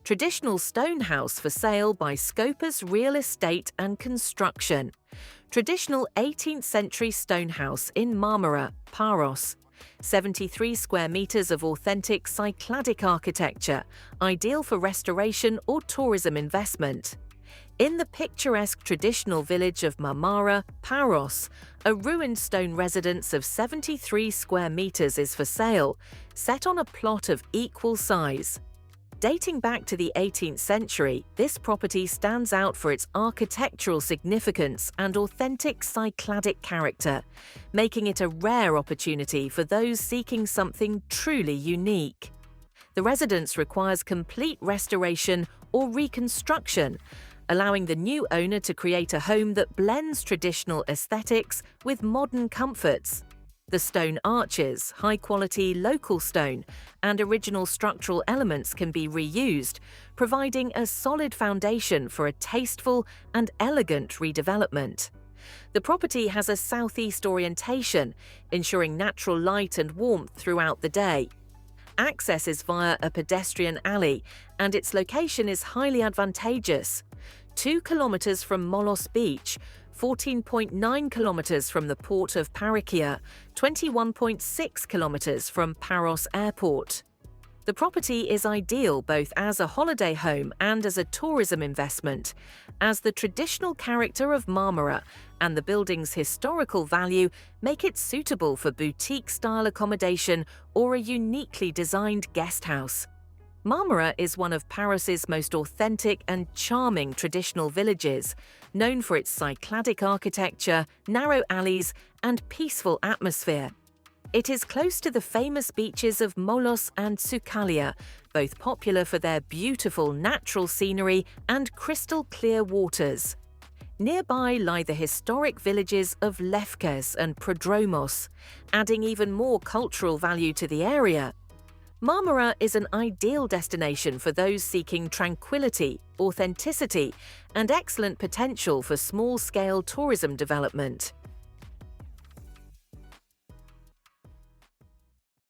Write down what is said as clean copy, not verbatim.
Traditional stone house for sale by Scopas Real Estate and Construction. Traditional 18th century stone house in Marmara, Paros. 73 square meters of authentic Cycladic architecture, ideal for restoration or tourism investment. In the picturesque traditional village of Marmara, Paros, a ruined stone residence of 73 square meters is for sale, set on a plot of equal size. Dating back to the 18th century, this property stands out for its architectural significance and authentic Cycladic character, making it a rare opportunity for those seeking something truly unique. The residence requires complete restoration or reconstruction, allowing the new owner to create a home that blends traditional aesthetics with modern comforts. The stone arches, high-quality local stone, and original structural elements can be reused, providing a solid foundation for a tasteful and elegant redevelopment. The property has a southeast orientation, ensuring natural light and warmth throughout the day. Access is via a pedestrian alley, and its location is highly advantageous. 2 kilometers from Molos Beach, 14.9 kilometers from the port of Paros, 21.6 kilometers from Paros Airport. The property is ideal both as a holiday home and as a tourism investment, as the traditional character of Marmara and the building's historical value make it suitable for boutique-style accommodation or a uniquely designed guest house. Marmara is one of Paros's most authentic and charming traditional villages, known for its Cycladic architecture, narrow alleys, and peaceful atmosphere. It is close to the famous beaches of Molos and Sucalia, both popular for their beautiful natural scenery and crystal-clear waters. Nearby lie the historic villages of Lefkes and Prodromos, adding even more cultural value to the area. Marmara is an ideal destination for those seeking tranquility, authenticity, and excellent potential for small-scale tourism development.